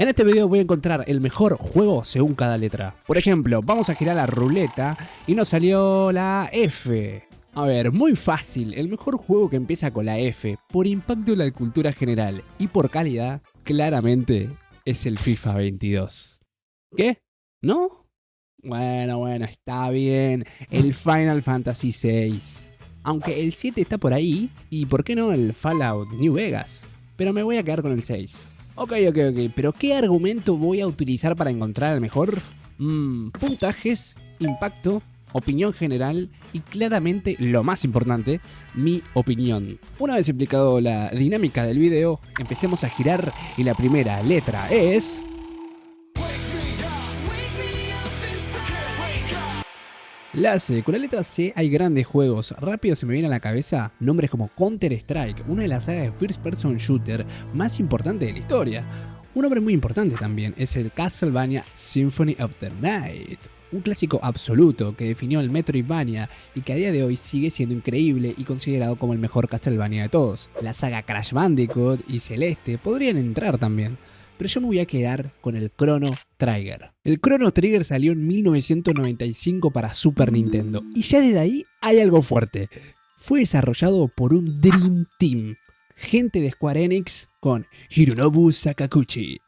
En este video voy a encontrar el mejor juego según cada letra. Por ejemplo, vamos a girar la ruleta y nos salió la F. A ver, muy fácil, el mejor juego que empieza con la F, por impacto en la cultura general y por calidad, claramente es el FIFA 22. ¿Qué? ¿No? Bueno, está bien, el Final Fantasy VI. Aunque el 7 está por ahí, y por qué no el Fallout New Vegas. Pero me voy a quedar con el 6. Ok, pero ¿qué argumento voy a utilizar para encontrar el mejor? Puntajes, impacto, opinión general y claramente lo más importante, mi opinión. Una vez explicado la dinámica del video, empecemos a girar y la primera letra es... La C. Con la letra C hay grandes juegos. Rápido se me viene a la cabeza nombres como Counter-Strike, una de las sagas de First Person Shooter más importantes de la historia. Un nombre muy importante también es el Castlevania Symphony of the Night, un clásico absoluto que definió el Metroidvania y que a día de hoy sigue siendo increíble y considerado como el mejor Castlevania de todos. La saga Crash Bandicoot y Celeste podrían entrar también, pero yo me voy a quedar con el Chrono Trigger. El Chrono Trigger salió en 1995 para Super Nintendo y ya desde ahí hay algo fuerte. Fue desarrollado por un Dream Team, gente de Square Enix con Hironobu Sakaguchi,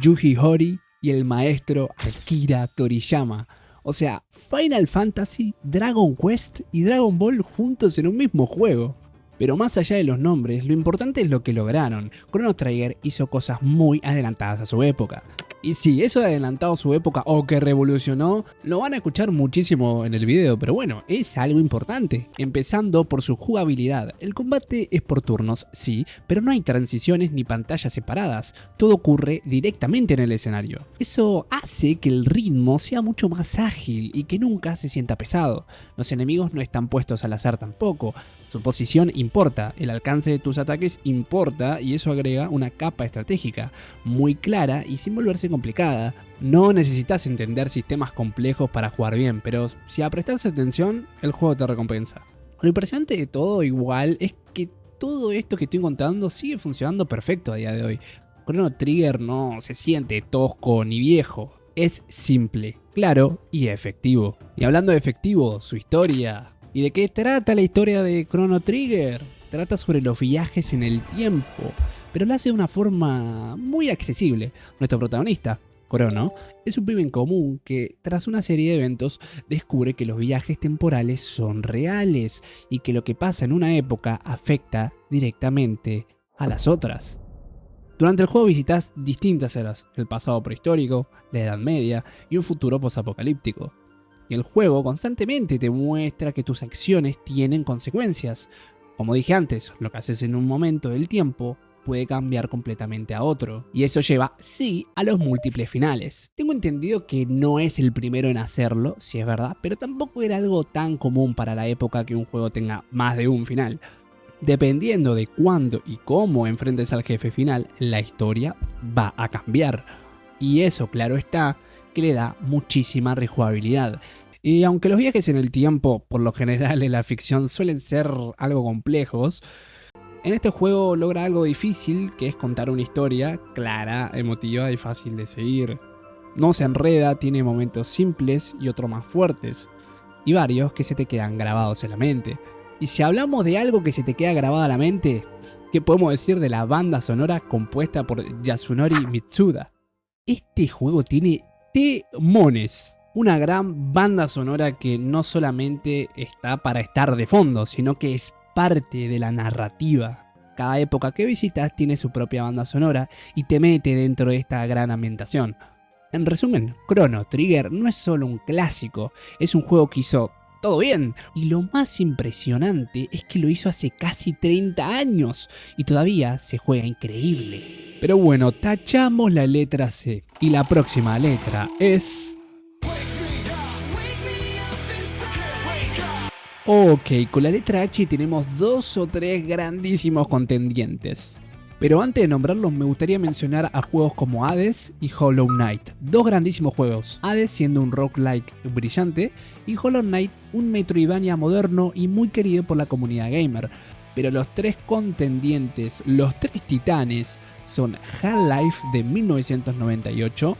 Yuji Horii y el maestro Akira Toriyama. O sea, Final Fantasy, Dragon Quest y Dragon Ball juntos en un mismo juego. Pero más allá de los nombres, lo importante es lo que lograron. Chrono Trigger hizo cosas muy adelantadas a su época. Y sí, eso de adelantado a su época o que revolucionó, lo van a escuchar muchísimo en el video, pero bueno, es algo importante. Empezando por su jugabilidad. El combate es por turnos, sí, pero no hay transiciones ni pantallas separadas. Todo ocurre directamente en el escenario. Eso hace que el ritmo sea mucho más ágil y que nunca se sienta pesado. Los enemigos no están puestos al azar tampoco. Su posición importa, el alcance de tus ataques importa y eso agrega una capa estratégica muy clara y sin volverse complicada. No necesitas entender sistemas complejos para jugar bien, pero si prestas atención, el juego te recompensa. Lo impresionante de todo igual es que todo esto que estoy contando sigue funcionando perfecto a día de hoy. Chrono Trigger no se siente tosco ni viejo, es simple, claro y efectivo. Y hablando de efectivo, su historia... ¿Y de qué trata la historia de Chrono Trigger? Trata sobre los viajes en el tiempo, pero lo hace de una forma muy accesible. Nuestro protagonista, Chrono, es un pibe en común que, tras una serie de eventos, descubre que los viajes temporales son reales y que lo que pasa en una época afecta directamente a las otras. Durante el juego visitas distintas eras, el pasado prehistórico, la Edad Media y un futuro posapocalíptico. Y el juego constantemente te muestra que tus acciones tienen consecuencias. Como dije antes, lo que haces en un momento del tiempo puede cambiar completamente a otro. Y eso lleva, sí, a los múltiples finales. Tengo entendido que no es el primero en hacerlo, si es verdad, pero tampoco era algo tan común para la época que un juego tenga más de un final. Dependiendo de cuándo y cómo enfrentes al jefe final, la historia va a cambiar. Y eso, claro está, que le da muchísima rejugabilidad. Y aunque los viajes en el tiempo, por lo general en la ficción, suelen ser algo complejos, en este juego logra algo difícil, que es contar una historia clara, emotiva y fácil de seguir. No se enreda, tiene momentos simples y otros más fuertes, y varios que se te quedan grabados en la mente. Y si hablamos de algo que se te queda grabado en la mente, ¿qué podemos decir de la banda sonora compuesta por Yasunori Mitsuda? Este juego tiene temones. Una gran banda sonora que no solamente está para estar de fondo, sino que es parte de la narrativa. Cada época que visitas tiene su propia banda sonora y te mete dentro de esta gran ambientación. En resumen, Chrono Trigger no es solo un clásico, es un juego que hizo todo bien. Y lo más impresionante es que lo hizo hace casi 30 años y todavía se juega increíble. Pero bueno, tachamos la letra C y la próxima letra es... Ok, con la letra H tenemos 2 o 3 grandísimos contendientes. Pero antes de nombrarlos me gustaría mencionar a juegos como Hades y Hollow Knight. Dos grandísimos juegos, Hades siendo un roguelike brillante y Hollow Knight un Metroidvania moderno y muy querido por la comunidad gamer. pero los tres contendientes, los tres titanes, son Half-Life de 1998,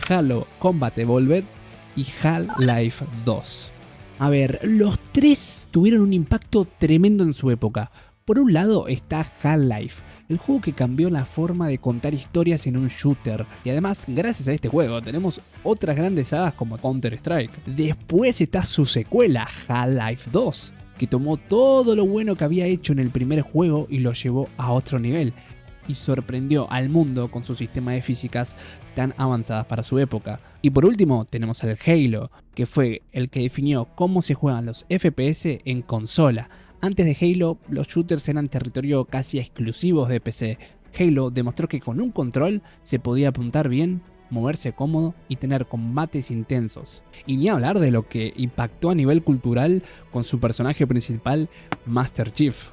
Halo Combat Evolved y Half-Life 2. A ver, los tres tuvieron un impacto tremendo en su época. Por un lado está Half-Life, el juego que cambió la forma de contar historias en un shooter. Y además, gracias a este juego, tenemos otras grandes sagas como Counter-Strike. Después está su secuela, Half-Life 2, que tomó todo lo bueno que había hecho en el primer juego y lo llevó a otro nivel. Y sorprendió al mundo con su sistema de físicas tan avanzadas para su época. Y por último tenemos el Halo, que fue el que definió cómo se juegan los FPS en consola. Antes de Halo, los shooters eran territorio casi exclusivos de PC. Halo demostró que con un control se podía apuntar bien, moverse cómodo y tener combates intensos. Y ni hablar de lo que impactó a nivel cultural con su personaje principal, Master Chief.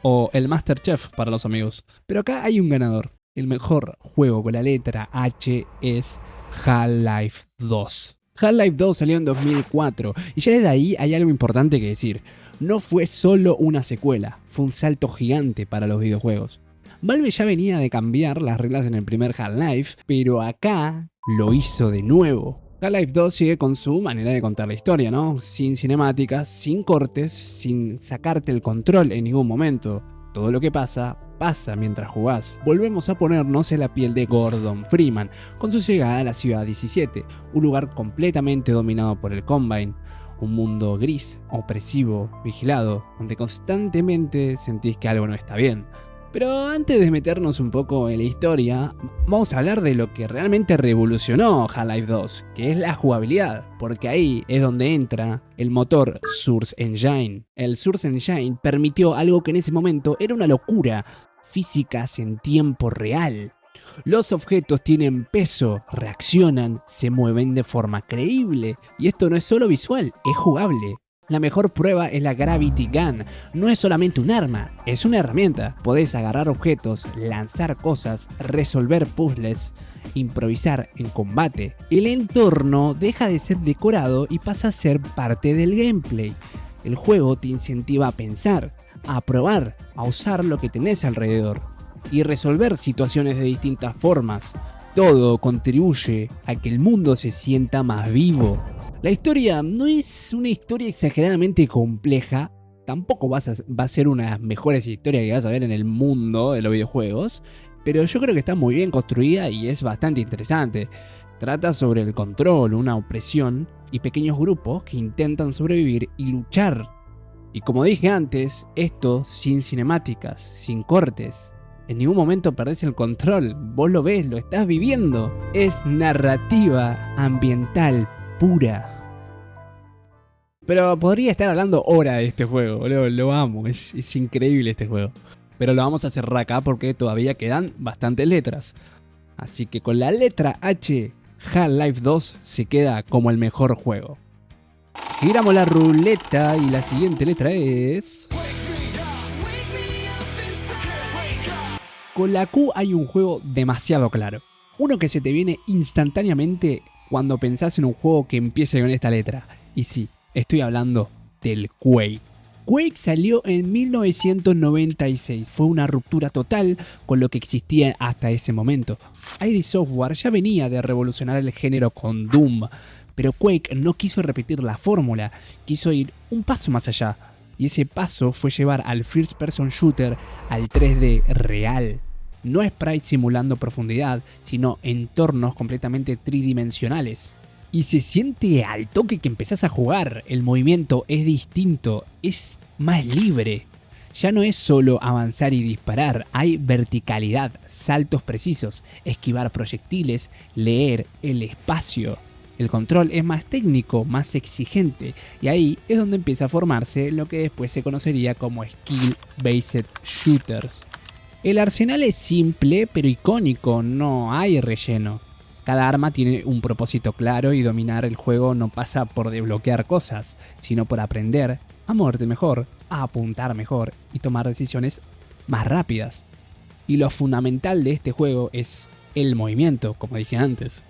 O el Master Chef para los amigos. Pero acá hay un ganador. El mejor juego con la letra H es Half-Life 2. Half-Life 2 salió en 2004 y ya desde ahí hay algo importante que decir. No fue solo una secuela, fue un salto gigante para los videojuegos. Valve ya venía de cambiar las reglas en el primer Half-Life, pero acá lo hizo de nuevo. Half-Life 2 sigue con su manera de contar la historia, ¿no? Sin cinemáticas, sin cortes, sin sacarte el control en ningún momento. Todo lo que pasa, pasa mientras jugás. Volvemos a ponernos en la piel de Gordon Freeman, con su llegada a la Ciudad 17, un lugar completamente dominado por el Combine. Un mundo gris, opresivo, vigilado, donde constantemente sentís que algo no está bien. Pero antes de meternos un poco en la historia, vamos a hablar de lo que realmente revolucionó Half-Life 2, que es la jugabilidad, porque ahí es donde entra el motor Source Engine. El Source Engine permitió algo que en ese momento era una locura, físicas en tiempo real. Los objetos tienen peso, reaccionan, se mueven de forma creíble, y esto no es solo visual, es jugable. La mejor prueba es la Gravity Gun. No es solamente un arma, es una herramienta. Podés agarrar objetos, lanzar cosas, resolver puzzles, improvisar en combate. El entorno deja de ser decorado y pasa a ser parte del gameplay. El juego te incentiva a pensar, a probar, a usar lo que tenés alrededor y resolver situaciones de distintas formas. Todo contribuye a que el mundo se sienta más vivo. La historia no es una historia exageradamente compleja, tampoco va a ser una de las mejores historias que vas a ver en el mundo de los videojuegos, pero yo creo que está muy bien construida y es bastante interesante. Trata sobre el control, una opresión y pequeños grupos que intentan sobrevivir y luchar. Y como dije antes, esto sin cinemáticas, sin cortes. En ningún momento perdés el control, vos lo ves, lo estás viviendo. Es narrativa ambiental pura. Pero podría estar hablando horas de este juego, boludo, lo amo, es increíble este juego. Pero lo vamos a cerrar acá porque todavía quedan bastantes letras. Así que con la letra H, Half-Life 2 se queda como el mejor juego. Giramos la ruleta y la siguiente letra es... Con la Q hay un juego demasiado claro. Uno que se te viene instantáneamente cuando pensás en un juego que empiece con esta letra. Y sí, estoy hablando del Quake. Quake salió en 1996, fue una ruptura total con lo que existía hasta ese momento. ID Software ya venía de revolucionar el género con Doom, pero Quake no quiso repetir la fórmula, quiso ir un paso más allá. Y ese paso fue llevar al First Person Shooter al 3D real. No sprites simulando profundidad, sino entornos completamente tridimensionales. Y se siente al toque que empezás a jugar, el movimiento es distinto, es más libre. Ya no es solo avanzar y disparar, hay verticalidad, saltos precisos, esquivar proyectiles, leer el espacio. El control es más técnico, más exigente, y ahí es donde empieza a formarse lo que después se conocería como Skill-Based Shooters. El arsenal es simple pero icónico, no hay relleno. Cada arma tiene un propósito claro y dominar el juego no pasa por desbloquear cosas, sino por aprender a moverte mejor, a apuntar mejor y tomar decisiones más rápidas. Y lo fundamental de este juego es el movimiento, como dije antes.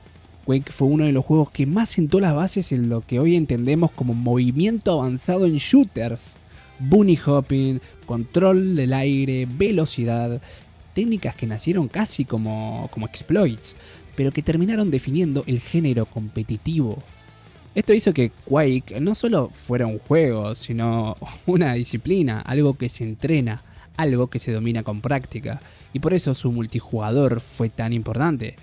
Quake fue uno de los juegos que más sentó las bases en lo que hoy entendemos como movimiento avanzado en shooters. bunny hopping, control del aire, velocidad, técnicas que nacieron casi como exploits, pero que terminaron definiendo el género competitivo. Esto hizo que Quake no solo fuera un juego, sino una disciplina, algo que se entrena, algo que se domina con práctica, y por eso su multijugador fue tan importante.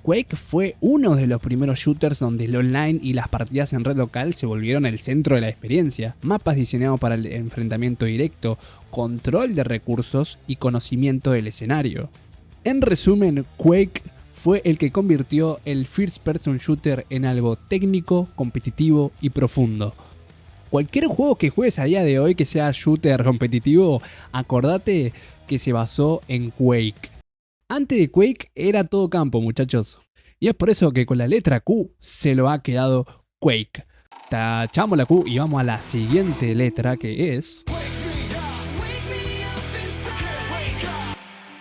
Quake fue uno de los primeros shooters donde el online y las partidas en red local se volvieron el centro de la experiencia. Mapas diseñados para el enfrentamiento directo, control de recursos y conocimiento del escenario. En resumen, Quake fue el que convirtió el first person shooter en algo técnico, competitivo y profundo. Cualquier juego que juegues a día de hoy que sea shooter competitivo, acordate que se basó en Quake. Antes de Quake era todo campo, muchachos. Y es por eso que con la letra Q se lo ha quedado Quake. Tachamos la Q y vamos a la siguiente letra, que es...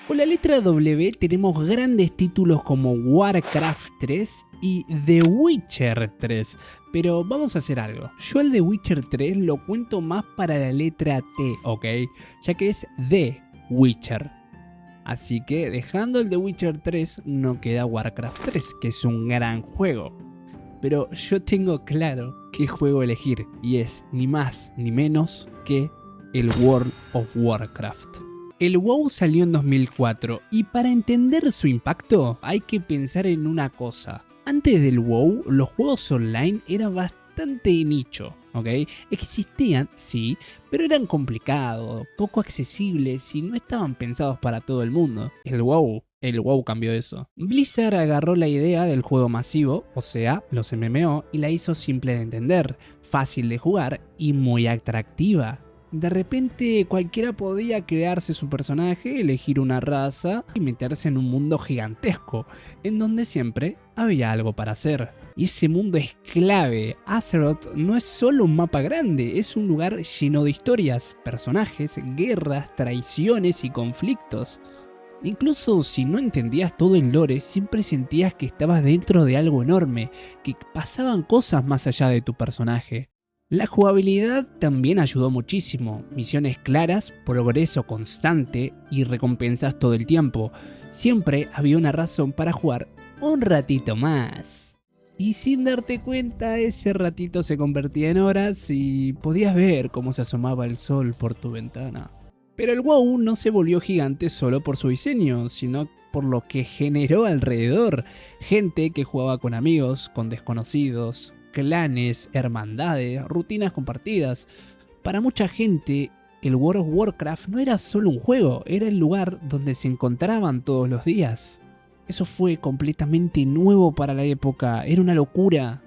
Con la letra W tenemos grandes títulos como Warcraft 3 y The Witcher 3. Pero vamos a hacer algo. Yo el The Witcher 3 lo cuento más para la letra T, ¿ok? Ya que es The Witcher. Así que dejando el The Witcher 3 no queda Warcraft 3, que es un gran juego. Pero yo tengo claro qué juego elegir y es ni más ni menos que el World of Warcraft. El WoW salió en 2004 y para entender su impacto hay que pensar en una cosa. Antes del WoW, los juegos online eran bastante nicho, ¿ok? Existían, sí, pero eran complicados, poco accesibles y no estaban pensados para todo el mundo. El WoW cambió eso. Blizzard agarró la idea del juego masivo, o sea, los MMO, y la hizo simple de entender, fácil de jugar y muy atractiva. De repente cualquiera podía crearse su personaje, elegir una raza y meterse en un mundo gigantesco, en donde siempre había algo para hacer. Y ese mundo es clave. Azeroth no es solo un mapa grande, es un lugar lleno de historias, personajes, guerras, traiciones y conflictos. Incluso si no entendías todo el lore, siempre sentías que estabas dentro de algo enorme, que pasaban cosas más allá de tu personaje. La jugabilidad también ayudó muchísimo, misiones claras, progreso constante y recompensas todo el tiempo. Siempre había una razón para jugar un ratito más. Y sin darte cuenta, ese ratito se convertía en horas y podías ver cómo se asomaba el sol por tu ventana. Pero el WoW no se volvió gigante solo por su diseño, sino por lo que generó alrededor. Gente que jugaba con amigos, con desconocidos, clanes, hermandades, rutinas compartidas. Para mucha gente, el World of Warcraft no era solo un juego, era el lugar donde se encontraban todos los días. Eso fue completamente nuevo para la época, era una locura.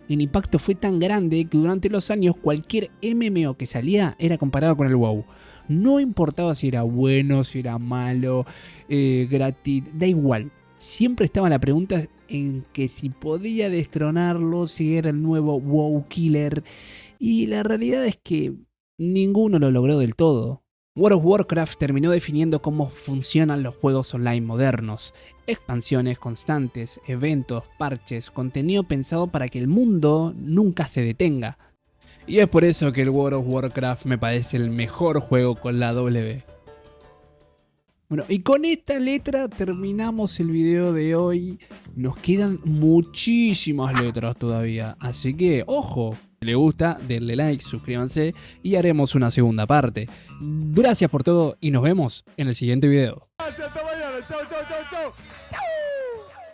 El impacto fue tan grande que durante los años cualquier MMO que salía era comparado con el WoW. No importaba si era bueno, si era malo, gratis, da igual. Siempre estaba la pregunta en que si podía destronarlo, si era el nuevo WoW Killer. Y la realidad es que ninguno lo logró del todo. World of Warcraft terminó definiendo cómo funcionan los juegos online modernos. Expansiones constantes, eventos, parches, contenido pensado para que el mundo nunca se detenga. Y es por eso que el World of Warcraft me parece el mejor juego con la W. Bueno, y con esta letra terminamos el video de hoy. Nos quedan muchísimas letras todavía, así que ojo. Si les gusta, denle like, suscríbanse y haremos una segunda parte. Gracias por todo y nos vemos en el siguiente video. Hasta mañana. Chau, chau, chau, chau.